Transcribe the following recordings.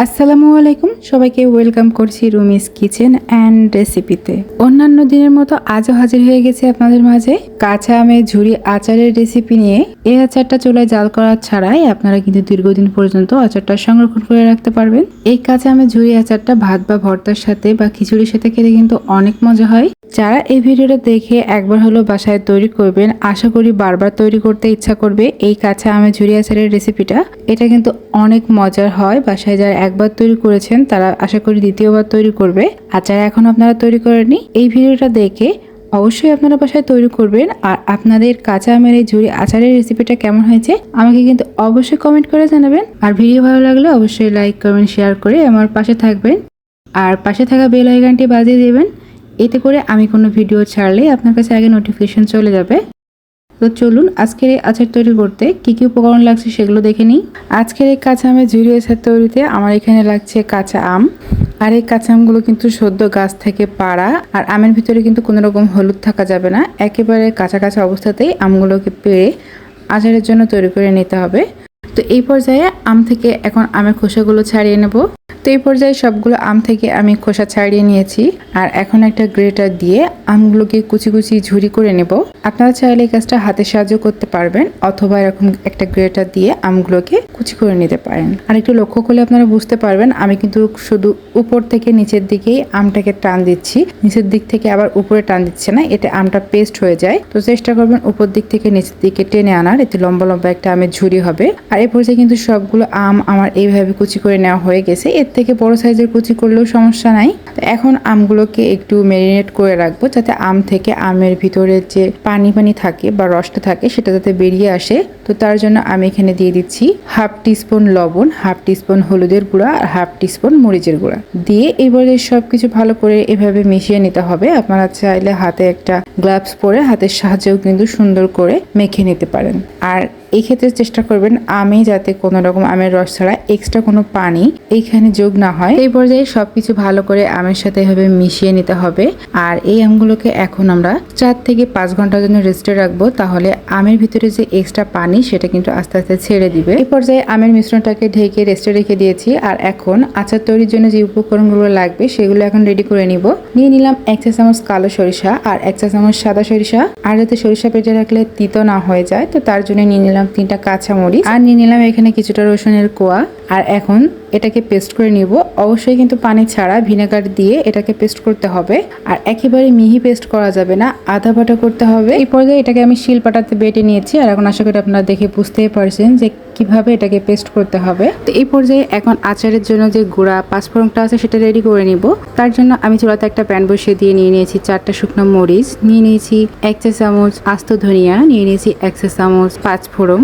আসসালামু আলাইকুম, সবাইকে ওয়েলকাম করছি রুমিস কিচেন অ্যান্ড রেসিপিতে। অন্যান্য দিনের মতো আজও হাজির হয়ে গেছে আপনাদের মাঝে কাঁচা আমের ঝুরি আচারের রেসিপি নিয়ে। এই আচারটা চুলায় জাল করা ছাড়াই আপনারা কিন্তু দীর্ঘদিন পর্যন্ত আচারটা সংরক্ষণ করে রাখতে পারবেন। এই কাঁচা আমের ঝুরি আচারটা ভাত বা ভর্তার সাথে বা খিচুড়ির সাথে খেতে কিন্তু অনেক মজা হয়। যারা এই ভিডিওটা দেখে একবার হলো বাসায় তৈরি করবেন, আশা করি বারবার তৈরি করতে ইচ্ছা করবে এই কাঁচা আমের ঝুরি আচারের রেসিপিটা। এটা কিন্তু অনেক মজার হয়। বাসায় যারা একবার তৈরি করেছেন তারা আশা করি দ্বিতীয়বার তৈরি করবে। আচার এখন আপনারা তৈরি করেননি, এই ভিডিওটা দেখে অবশ্যই আপনারা বাসায় তৈরি করবেন। আর আপনাদের কাঁচা আমের এই ঝুরি আচারের রেসিপিটা কেমন হয়েছে আমাকে কিন্তু অবশ্যই কমেন্ট করে জানাবেন। আর ভিডিও ভালো লাগলে অবশ্যই লাইক কমেন্ট শেয়ার করে আমার পাশে থাকবেন। আর পাশে থাকা বেল আইকনটি বাজিয়ে দেবেন, এতে করে আমি কোনো ভিডিও ছাড়লে আপনার কাছে আগে নোটিফিকেশন চলে যাবে। তো চলুন আজকের এই আচার তৈরি করতে কি কি উপকরণ লাগছে সেগুলো দেখে নিই। আজকের এই কাঁচা আমের ঝুরি আচার তৈরিতে আমার এখানে লাগছে কাঁচা আম। আর এই কাঁচা আমগুলো কিন্তু সদ্য গাছ থেকে পাড়া, আর আমের ভিতরে কিন্তু কোনো রকম হলুদ থাকা যাবে না। একেবারে কাঁচা কাঁচা অবস্থাতেই আমগুলোকে পেড়ে আচারের জন্য তৈরি করে নিতে হবে। তো এই পর্যায়ে আম থেকে এখন আমের খোসাগুলো ছাড়িয়ে নেব। তো এই পর্যায়ে সবগুলো আম থেকে আমি খোসা ছাড়িয়ে নিয়েছি। আর এখন একটা গ্রেটার দিয়ে আমগুলোকে কুচি কুচি ঝুরি করে নেব। আপনারা চাইলে এই কাজটা হাতের সাহায্য করতে পারবেন, অথবা এরকম একটা গ্রেটার দিয়ে আমগুলোকে কুচি করে নিতে পারেন। আর একটু লক্ষ্য করলে আপনারা বুঝতে পারবেন আমি কিন্তু শুধু উপর থেকে নিচের দিকেই আমটাকে টান দিচ্ছি, নিচের দিক থেকে আবার উপরে টান দিচ্ছে না, এতে আমটা পেস্ট হয়ে যায়। তো চেষ্টা করবেন উপর দিক থেকে নিচের দিকে টেনে আনার, এতে লম্বা লম্বা একটা আমের ঝুরি হবে। আর এই পর্যায়ে কিন্তু সবগুলো আম আমার এইভাবে কুচি করে নেওয়া হয়ে গেছে। এর থেকে বড় সাইজের কুচি করলেও সমস্যা নাই। এখন আমগুলোকে একটু ম্যারিনেট করে রাখবো, যাতে আম থেকে আমের ভিতরে যে পানি পানি থাকে বা রসটা থাকে সেটা যাতে বেরিয়ে আসে। তো তার জন্য আমি এখানে দিয়ে দিচ্ছি হাফ টিস্পুন লবণ, হাফ টিস্পুন হলুদের গুঁড়া আর হাফ টিস্পুন মরিচের গুঁড়া দিয়ে এবারে সবকিছু ভালো করে এভাবে মিশিয়ে নিতে হবে। আপনারা চাইলে হাতে একটা গ্লাভস পরে হাতের সাহায্যেও কিন্তু সুন্দর করে মেখে নিতে পারেন। আর এই ক্ষেত্রে চেষ্টা করবেন আমে যাতে কোনো রকম আমের রস ছাড়া এক্সট্রা কোনো পানি এইখানে যোগ না হয়। এই পর্যায়ে সবকিছু ভালো করে আমের সাথে এভাবে মিশিয়ে নিতে হবে। আর এই আমগুলোকে এখন আমরা 4 থেকে 5 ঘন্টার জন্য রেস্টে রাখবো, তাহলে আমের ভিতরে যে এক্সট্রা পানি সেটা কিন্তু আস্তে আস্তে ছেড়ে দিবে। এই পর্যায়ে আমের মিশ্রণটাকে ঢেকে রেস্টে রেখে দিয়েছি। আর এখন আচার তৈরির জন্য যে উপকরণগুলো লাগবে সেগুলো এখন রেডি করে নিব। নিয়ে নিলাম 1 চা চামচ কালো সরিষা আর 1 চা চামচ সাদা সরিষা। আর যাতে সরিষা পেটে রাখলে তিতো না হয়ে যায়, তো তার জন্য নিয়ে নিলাম 3টা কাঁচা মরিচ আর নিয়ে নিলাম এখানে কিছুটা রসুনের কোয়া। আর এখন এটাকে পেস্ট করে নিব। অবশ্যই কিন্তু পানি ছাড়া ভিনেগার দিয়ে এটাকে পেস্ট করতে হবে। আর একেবারে মিহি পেস্ট করা যাবে না, আধা বাটা করতে হবে। এই পর্যায়ে এটাকে আমি শিলপাটাতে বেটে নিয়েছি। আর এখন আশা করি আপনারা দেখে বুঝতেই পারছেন যে কিভাবে এটাকে পেস্ট করতে হবে। তো এই পর্যায়ে এখন আচারের জন্য যে গুঁড়া পাঁচফোড়নটা আছে সেটা রেডি করে নিব। তার জন্য আমি চুলাতে একটা প্যান বসিয়ে দিয়ে নিয়ে নিয়েছি 4টা শুকনো মরিচ, নিয়ে নিয়েছি 1 চা চামচ আস্ত ধনিয়া, নিয়ে নিয়েছি 1 চা চামচ পাঁচফোড়ন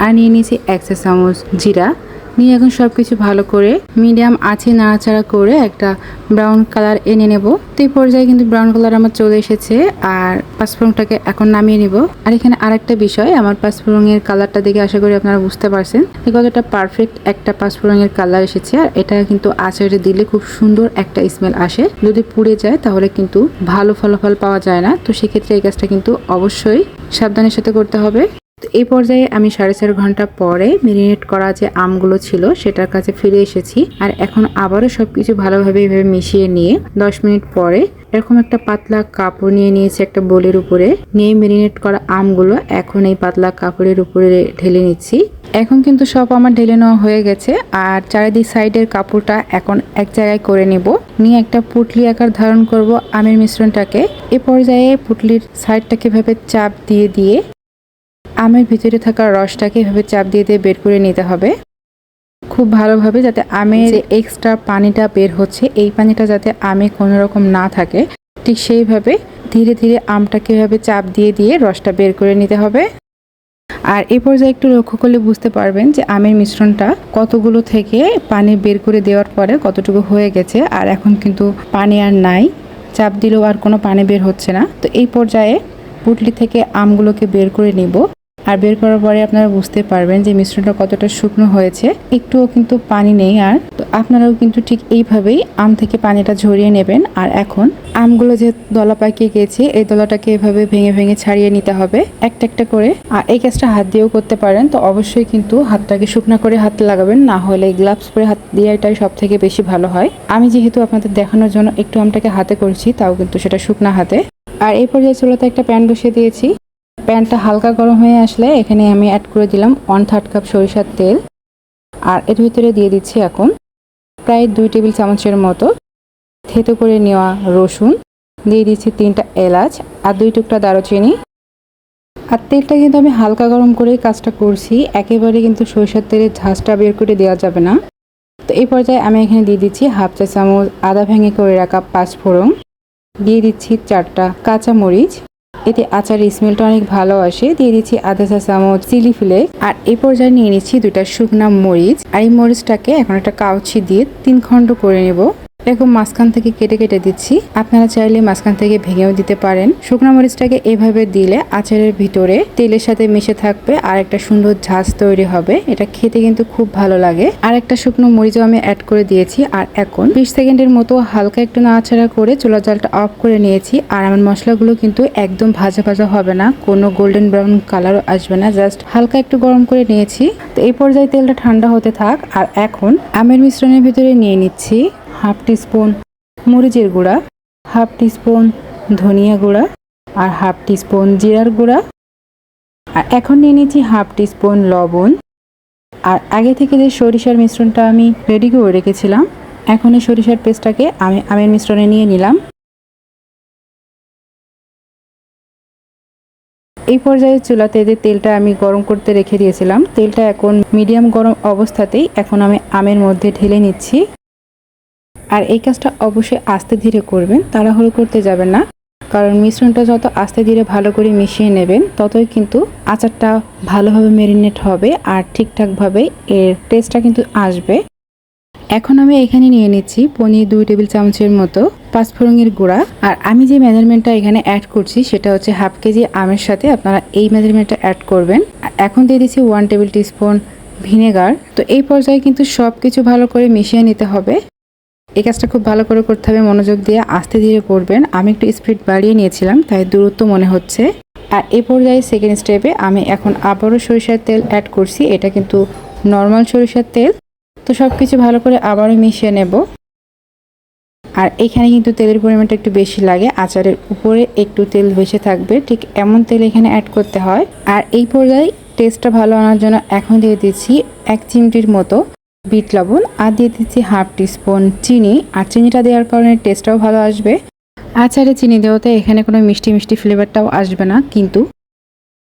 আর নিয়ে নিয়েছি 1 চা চামচ জিরা। নিয়ে এখন সবকিছু ভালো করে মিডিয়াম আঁচে নাড়াচাড়া করে একটা ব্রাউন কালার এনে নেব। তো এই পর্যায়ে কিন্তু ব্রাউন কালার আমার চলে এসেছে। আর পাঁচফোড়নটাকে এখন নামিয়ে নিব। আর এখানে আরেকটা বিষয়, আমার পাঁচফোড়নের কালারটা দেখে আশা করি আপনারা বুঝতে পারছেন কতটা পারফেক্ট একটা পাঁচফোড়নের কালার এসেছে। আর এটা কিন্তু আচারে দিলে খুব সুন্দর একটা স্মেল আসে। যদি পুড়ে যায় তাহলে কিন্তু ভালো ফলাফল পাওয়া যায় না। তো সেক্ষেত্রে এই কাজটা কিন্তু অবশ্যই সাবধানের সাথে করতে হবে। এই পর্যায়ে আমি 4.5 ঘন্টা পরে মেরিনেট করা যে আমগুলো ছিল সেটার কাছে ফিরে এসেছি। আর এখন আবারও সবকিছু ভালোভাবে এইভাবে মিশিয়ে নিয়ে 10 মিনিট পরে এরকম একটা পাতলা কাপড় নিয়ে নিয়েছি একটা বোলের উপরে। নিয়ে মেরিনেট করা আমগুলো এখন এই পাতলা কাপড়ের উপরে ঢেলে নিচ্ছি। এখন কিন্তু সব আমার ঢেলে নেওয়া হয়ে গেছে। আর চারিদিক সাইডের কাপড়টা এখন এক জায়গায় করে নিব। নিয়ে একটা পুটলি আকার ধারণ করব আমের মিশ্রণটাকে। এ পর্যায়ে পুটলির সাইডটাকে এভাবে চাপ দিয়ে দিয়ে আমের ভিতরে থাকা রসটাকে এভাবে চাপ দিয়ে দিয়ে বের করে নিতে হবে খুব ভালোভাবে, যাতে আমের যে এক্সট্রা পানিটা বের হচ্ছে এই পানিটা যাতে আমে কোনো রকম না থাকে। ঠিক সেইভাবে ধীরে ধীরে আমটাকে এভাবে চাপ দিয়ে দিয়ে রসটা বের করে নিতে হবে। আর এই পর্যায়ে একটু লক্ষ্য করলে বুঝতে পারবেন যে আমের মিশ্রণটা কতগুলো থেকে পানি বের করে দেওয়ার পরে কতটুকু হয়ে গেছে। আর এখন কিন্তু পানি আর নাই, চাপ দিলেও আর কোনো পানি বের হচ্ছে না। তো এই পর্যায়ে পুটলি থেকে আমগুলোকে বের করে নিব। আর বের করার পরে আপনারা বুঝতে পারবেন যে মিশ্রণটা কতটা শুকনো হয়েছে, একটুও কিন্তু পানি নেই। আর তো আপনারাও কিন্তু ঠিক এইভাবেই আম থেকে পানিটা ঝরিয়ে নেবেন। আর এখন আমগুলো যে দলা পাকিয়ে গেছে, এই দলাটাকে এভাবে ভেঙে ভেঙে ছাড়িয়ে নিতে হবে একটা একটা করে। আর এই কাজটা হাত দিয়েও করতে পারেন, তো অবশ্যই কিন্তু হাতটাকে শুকনো করে হাতে লাগাবেন, না হলে গ্লাভস পরে হাত দেওয়াটাই সব থেকে বেশি ভালো হয়। আমি যেহেতু আপনাদের দেখানোর জন্য একটু আমটাকে হাতে করছি, তাও কিন্তু সেটা শুকনো হাতে। আর এই পর্যায়ে চুলাতে একটা প্যান বসিয়ে দিয়েছি। প্যানটা হালকা গরম হয়ে আসলে এখানে আমি অ্যাড করে দিলাম 1/3 কাপ সরিষার তেল। আর এর ভিতরে দিয়ে দিচ্ছি এখন প্রায় 2 টেবিল চামচের মতো থেতো করে নেওয়া রসুন, দিয়ে দিচ্ছি 3টা এলাচ আর 2 টুকরা দারুচিনি। আর তেলটা কিন্তু আমি হালকা গরম করেই কাজটা করছি, একেবারে কিন্তু সরিষার তেলের ঝাঁজটা বের করে দেওয়া যাবে না। তো এই পর্যায়ে আমি এখানে দিয়ে দিচ্ছি 1/2 চা চামচ আদা ভেঙে করে রাখা 5 ফোড়ন, দিয়ে দিচ্ছি 4টা কাঁচা মরিচ, এতে আচারের স্মেলটা অনেক ভালো আসে। দিয়ে দিচ্ছি আধা চা চামচ চিলি ফ্লেক্স। আর এই পর্যায়ে নিয়ে নিচ্ছি 2টা শুকনা মরিচ। আর এই মরিচটাকে এখন একটা কাউচি দিয়ে 3 খণ্ড করে নেব। এরকম মাঝখান থেকে কেটে কেটে দিচ্ছি, আপনারা চাইলে মাঝখান থেকে ভেঙেও দিতে পারেন। শুকনো মরিচটাকে এভাবে দিলে আচারের ভিতরে তেলের সাথে মিশে থাকবে আর একটা সুন্দর ঝাঁজ তৈরি হবে, এটা খেতে কিন্তু খুব ভালো লাগে। আর একটা শুকনো মরিচও আমি অ্যাড করে দিয়েছি। আর এখন 20 সেকেন্ডের মতো হালকা একটু নাড়াচাড়া করে চুলার জালটা অফ করে নিয়েছি। আর আমার মশলাগুলো কিন্তু একদম ভাজা ভাজা হবে না, কোনো গোল্ডেন ব্রাউন কালারও আসবে না, জাস্ট হালকা একটু গরম করে নিয়েছি। তো এই পর্যায়ে তেলটা ঠান্ডা হতে থাক। আর এখন আমের মিশ্রণের ভিতরে নিয়ে নিচ্ছি 1/2 টিস্পুন মরিচের গুঁড়া, 1/2 টিস্পুন ধনিয়া গুঁড়া আর 1/2 টিস্পুন জিরার গুঁড়া। আর এখন নিয়ে নিচ্ছি 1/2 টিস্পুন লবণ। আর আগে থেকে যে সরিষার মিশ্রণটা আমি রেডি করে রেখেছিলাম, এখন এই সরিষার পেস্টটাকে আমি আমের মিশ্রণে নিয়ে নিলাম। এই পর্যায়ে চুলাতে যে তেলটা আমি গরম করতে রেখে দিয়েছিলাম, তেলটা এখন মিডিয়াম গরম অবস্থাতেই এখন আমি আমের মধ্যে ঢেলে নিচ্ছি। আর এই কাজটা অবশ্যই আস্তে ধীরে করবেন, তাড়াহুড়ো করতে যাবেন না, কারণ মিশ্রণটা যত আস্তে ধীরে ভালো করে মিশিয়ে নেবেন ততই কিন্তু আচারটা ভালোভাবে ম্যারিনেট হবে আর ঠিকঠাকভাবে এর টেস্টটা কিন্তু আসবে। এখন আমি এখানে নিয়ে নিচ্ছি পনির 2 টেবিল চামচের মতো, 5 ফোড়নের গুঁড়া। আর আমি যে মেজারমেন্টটা এখানে অ্যাড করছি সেটা হচ্ছে 1/2 কেজি আমের সাথে আপনারা এই মেজারমেন্টটা অ্যাড করবেন। এখন দিয়ে দিচ্ছি 1 টেবিল টিস্পুন ভিনেগার। তো এই পর্যায়ে কিন্তু সব কিছু ভালো করে মিশিয়ে নিতে হবে। এই কাজটা খুব ভালো করে করতে হবে, মনোযোগ দিয়ে আস্তে ধীরে করবেন। আমি একটু স্পিড বাড়িয়ে নিয়েছিলাম তাই দূরত্ব মনে হচ্ছে। আর এই পর্যায়ে সেকেন্ড স্টেপে আমি এখন আবারও সরিষার তেল অ্যাড করছি, এটা কিন্তু নর্মাল সরিষার তেল। তো সব কিছু ভালো করে আবারও মিশিয়ে নেব। আর এখানে কিন্তু তেলের পরিমাণটা একটু বেশি লাগে, আচারের উপরে একটু তেল বেশি থাকবে, ঠিক এমন তেল এখানে অ্যাড করতে হয়। আর এই পর্যায়ে টেস্টটা ভালো আনার জন্য এখন দিয়ে দিচ্ছি 1 চিমটির মতো বিট লবণ আর দিয়ে দিচ্ছি 1/2 টিস্পুন চিনি। আর চিনিটা দেওয়ার কারণে টেস্টটাও ভালো আসবে। আচারে চিনি দেওয়াতে এখানে কোনো মিষ্টি মিষ্টি ফ্লেভারটাও আসবে না, কিন্তু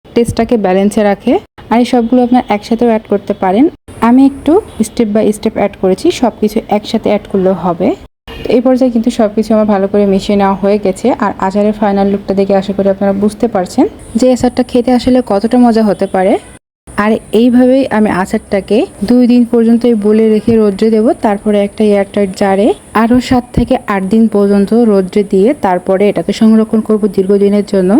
টেস্টটাকে ব্যালেন্সে রাখে। আর এই সবগুলো আপনার একসাথেও অ্যাড করতে পারেন, আমি একটু স্টেপ বাই স্টেপ অ্যাড করেছি, সব কিছু একসাথে অ্যাড করলেও হবে। তো এই পর্যায়ে কিন্তু সব কিছু আমার ভালো করে মিশিয়ে নেওয়া হয়ে গেছে। আর আচারের ফাইনাল লুকটা দেখে আশা করি আপনারা বুঝতে পারছেন যে আচারটা খেতে আসলে কতটা মজা হতে পারে। আর এইভাবেই আমি আচারটাকে 2 দিন পর্যন্তই বলে রেখে রোদ্রে দেব, তারপরে একটা এয়ারটাইট জারে আরও 7 থেকে 8 দিন পর্যন্ত রোদ্রে দিয়ে তারপরে এটাকে সংরক্ষণ করব দীর্ঘদিনের জন্য।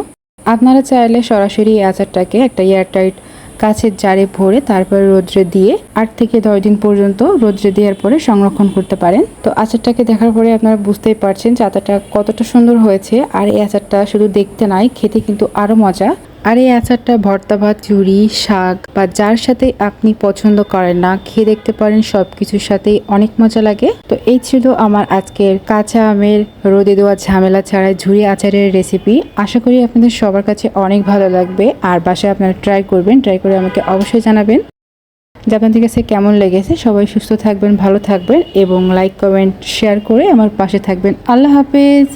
আপনারা চাইলে সরাসরি এই আচারটাকে একটা এয়ারটাইট কাছের জারে ভরে তারপরে রোদ্রে দিয়ে 8 থেকে 10 দিন পর্যন্ত রোদ্রে দেওয়ার পরে সংরক্ষণ করতে পারেন। তো আচারটাকে দেখার পরে আপনারা বুঝতেই পারছেন যে আচারটা কতটা সুন্দর হয়েছে। আর এই আচারটা শুধু দেখতে নয়, খেতে কিন্তু আরও মজা। আর এই আচারটা ভর্তা ভাত, ঝুরি, শাক বা যার সাথে আপনি পছন্দ করেন না, খেয়ে দেখতে পারেন, সব কিছুর সাথেই অনেক মজা লাগে। তো এই ছিল আমার আজকের কাঁচা আমের রোদে দেওয়া ঝামেলা ছাড়াই ঝুরি আচারের রেসিপি। আশা করি আপনাদের সবার কাছে অনেক ভালো লাগবে। আর বাসায় আপনারা ট্রাই করবেন, ট্রাই করে আমাকে অবশ্যই জানাবেন যে আপনাদের কাছে কেমন লেগেছে। সবাই সুস্থ থাকবেন, ভালো থাকবেন এবং লাইক কমেন্ট শেয়ার করে আমার পাশে থাকবেন। আল্লাহ হাফেজ।